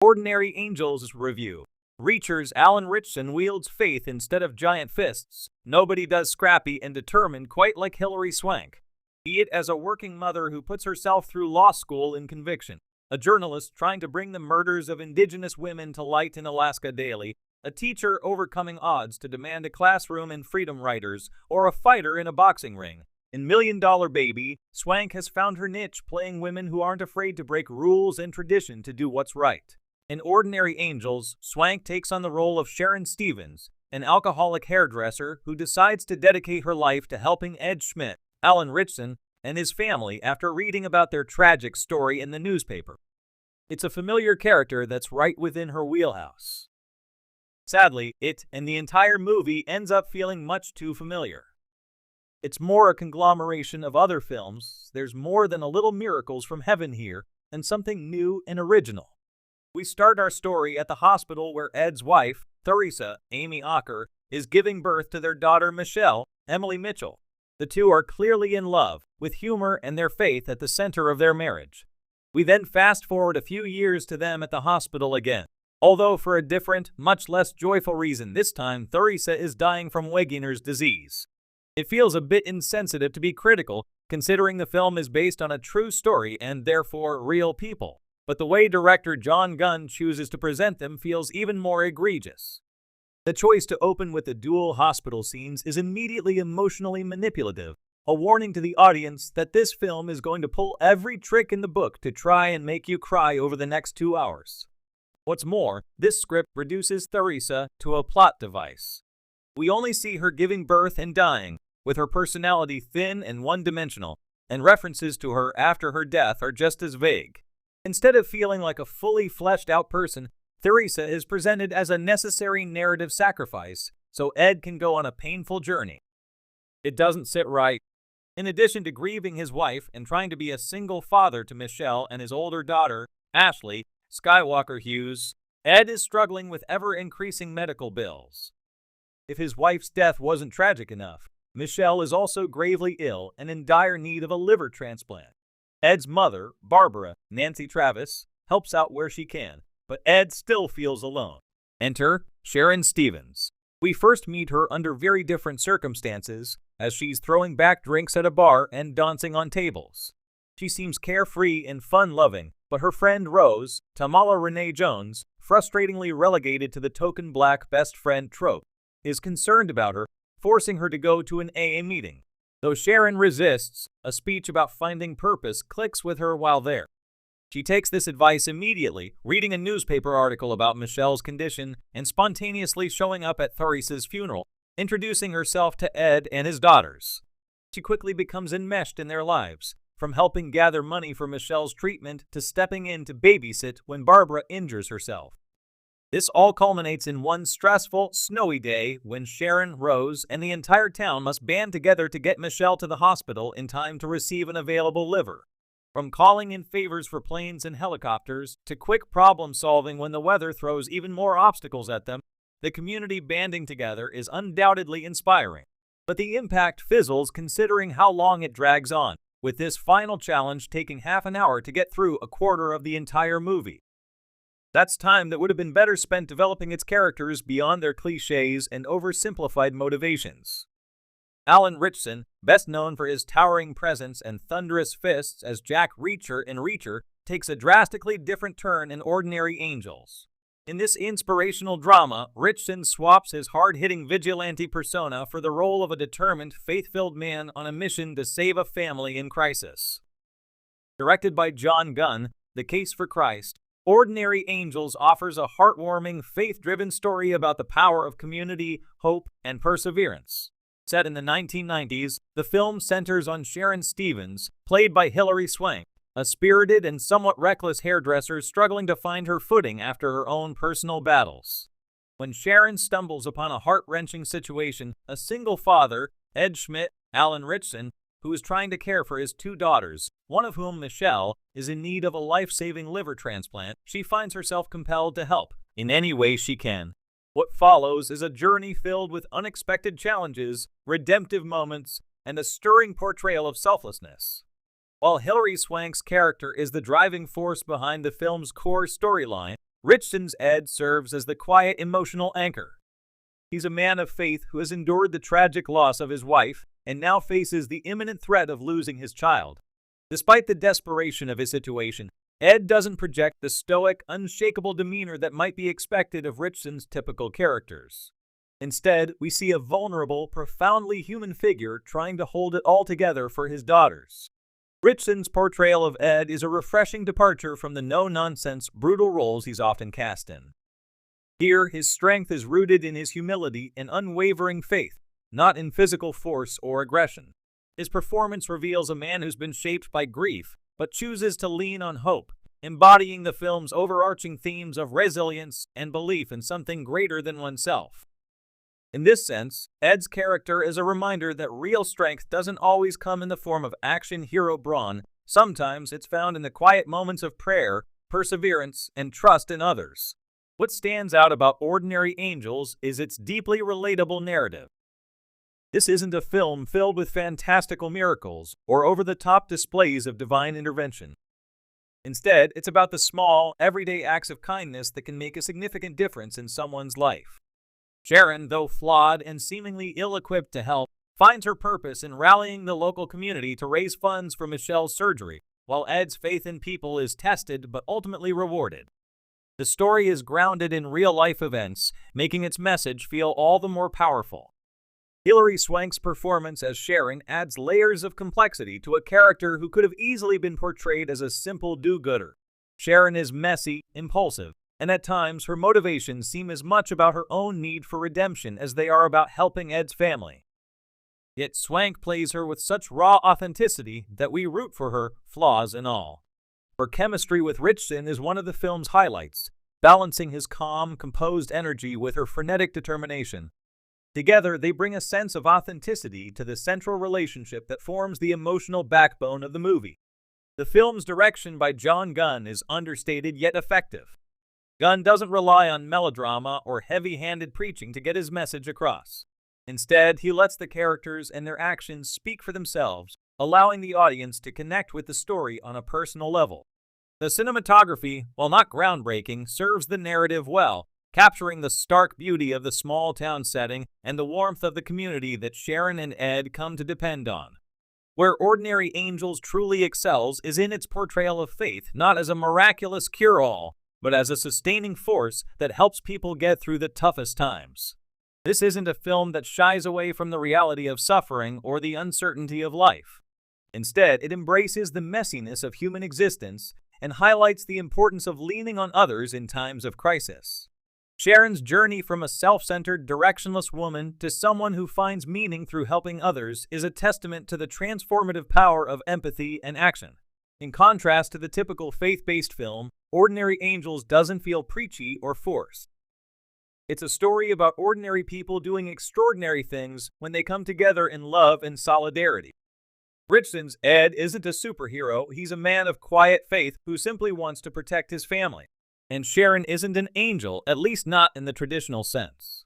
Ordinary Angels review. Reacher's Alan Ritchson wields faith instead of giant fists. Nobody does scrappy and determined quite like Hilary Swank. Be it as a working mother who puts herself through law school in conviction, a journalist trying to bring the murders of indigenous women to light in Alaska daily, a teacher overcoming odds to demand a classroom in Freedom Writers, or a fighter in a boxing ring. In Million Dollar Baby, Swank has found her niche playing women who aren't afraid to break rules and tradition to do what's right. In Ordinary Angels, Swank takes on the role of Sharon Stevens, an alcoholic hairdresser who decides to dedicate her life to helping Ed Schmidt, Alan Ritchson, and his family after reading about their tragic story in the newspaper. It's a familiar character that's right within her wheelhouse. Sadly, it and the entire movie ends up feeling much too familiar. It's more a conglomeration of other films. There's more than a little miracles from heaven here, and something new and original. We start our story at the hospital where Ed's wife, Theresa, Amy Acker, is giving birth to their daughter Michelle, Emily Mitchell. The two are clearly in love, with humor and their faith at the center of their marriage. We then fast forward a few years to them at the hospital again. Although for a different, much less joyful reason, this time Theresa is dying from Wegener's disease. It feels a bit insensitive to be critical, considering the film is based on a true story and therefore real people. But the way director John Gunn chooses to present them feels even more egregious. The choice to open with the dual hospital scenes is immediately emotionally manipulative, a warning to the audience that this film is going to pull every trick in the book to try and make you cry over the next 2 hours. What's more, this script reduces Theresa to a plot device. We only see her giving birth and dying, with her personality thin and one-dimensional, and references to her after her death are just as vague. Instead of feeling like a fully fleshed-out person, Theresa is presented as a necessary narrative sacrifice, so Ed can go on a painful journey. It doesn't sit right. In addition to grieving his wife and trying to be a single father to Michelle and his older daughter, Ashley Skywalker Hughes, Ed is struggling with ever-increasing medical bills. If his wife's death wasn't tragic enough, Michelle is also gravely ill and in dire need of a liver transplant. Ed's mother, Barbara, Nancy Travis, helps out where she can, but Ed still feels alone. Enter Sharon Stevens. We first meet her under very different circumstances, as she's throwing back drinks at a bar and dancing on tables. She seems carefree and fun-loving, but her friend Rose, Tamala Renee Jones, frustratingly relegated to the token black best friend trope, is concerned about her, forcing her to go to an AA meeting. Though Sharon resists, a speech about finding purpose clicks with her while there. She takes this advice immediately, reading a newspaper article about Michelle's condition and spontaneously showing up at Theresa's funeral, introducing herself to Ed and his daughters. She quickly becomes enmeshed in their lives, from helping gather money for Michelle's treatment to stepping in to babysit when Barbara injures herself. This all culminates in one stressful, snowy day when Sharon, Rose, and the entire town must band together to get Michelle to the hospital in time to receive an available liver. From calling in favors for planes and helicopters to quick problem solving when the weather throws even more obstacles at them, the community banding together is undoubtedly inspiring. But the impact fizzles considering how long it drags on, with this final challenge taking half an hour to get through a quarter of the entire movie. That's time that would have been better spent developing its characters beyond their cliches and oversimplified motivations. Alan Ritchson, best known for his towering presence and thunderous fists as Jack Reacher in Reacher, takes a drastically different turn in Ordinary Angels. In this inspirational drama, Ritchson swaps his hard-hitting vigilante persona for the role of a determined, faith-filled man on a mission to save a family in crisis. Directed by John Gunn, The Case for Christ, Ordinary Angels offers a heartwarming, faith-driven story about the power of community, hope, and perseverance. Set in the 1990s, the film centers on Sharon Stevens, played by Hilary Swank, a spirited and somewhat reckless hairdresser struggling to find her footing after her own personal battles. When Sharon stumbles upon a heart-wrenching situation, a single father, Ed Schmidt, Alan Ritchson, who is trying to care for his two daughters, one of whom, Michelle, is in need of a life-saving liver transplant, she finds herself compelled to help in any way she can. What follows is a journey filled with unexpected challenges, redemptive moments, and a stirring portrayal of selflessness. While Hilary Swank's character is the driving force behind the film's core storyline, Ritchson's Ed serves as the quiet emotional anchor. He's a man of faith who has endured the tragic loss of his wife and now faces the imminent threat of losing his child. Despite the desperation of his situation, Ed doesn't project the stoic, unshakable demeanor that might be expected of Ritchson's typical characters. Instead, we see a vulnerable, profoundly human figure trying to hold it all together for his daughters. Ritchson's portrayal of Ed is a refreshing departure from the no-nonsense, brutal roles he's often cast in. Here, his strength is rooted in his humility and unwavering faith, not in physical force or aggression. His performance reveals a man who's been shaped by grief, but chooses to lean on hope, embodying the film's overarching themes of resilience and belief in something greater than oneself. In this sense, Ed's character is a reminder that real strength doesn't always come in the form of action hero brawn. Sometimes it's found in the quiet moments of prayer, perseverance, and trust in others. What stands out about Ordinary Angels is its deeply relatable narrative. This isn't a film filled with fantastical miracles or over-the-top displays of divine intervention. Instead, it's about the small, everyday acts of kindness that can make a significant difference in someone's life. Sharon, though flawed and seemingly ill-equipped to help, finds her purpose in rallying the local community to raise funds for Michelle's surgery, while Ed's faith in people is tested but ultimately rewarded. The story is grounded in real-life events, making its message feel all the more powerful. Hilary Swank's performance as Sharon adds layers of complexity to a character who could have easily been portrayed as a simple do-gooder. Sharon is messy, impulsive, and at times her motivations seem as much about her own need for redemption as they are about helping Ed's family. Yet Swank plays her with such raw authenticity that we root for her, flaws and all. Her chemistry with Ritchson is one of the film's highlights, balancing his calm, composed energy with her frenetic determination. Together, they bring a sense of authenticity to the central relationship that forms the emotional backbone of the movie. The film's direction by John Gunn is understated yet effective. Gunn doesn't rely on melodrama or heavy-handed preaching to get his message across. Instead, he lets the characters and their actions speak for themselves, allowing the audience to connect with the story on a personal level. The cinematography, while not groundbreaking, serves the narrative well, capturing the stark beauty of the small-town setting and the warmth of the community that Sharon and Ed come to depend on. Where Ordinary Angels truly excels is in its portrayal of faith, not as a miraculous cure-all, but as a sustaining force that helps people get through the toughest times. This isn't a film that shies away from the reality of suffering or the uncertainty of life. Instead, it embraces the messiness of human existence and highlights the importance of leaning on others in times of crisis. Sharon's journey from a self-centered, directionless woman to someone who finds meaning through helping others is a testament to the transformative power of empathy and action. In contrast to the typical faith-based film, Ordinary Angels doesn't feel preachy or forced. It's a story about ordinary people doing extraordinary things when they come together in love and solidarity. Ritchson's Ed isn't a superhero, he's a man of quiet faith who simply wants to protect his family. And Sharon isn't an angel, at least not in the traditional sense.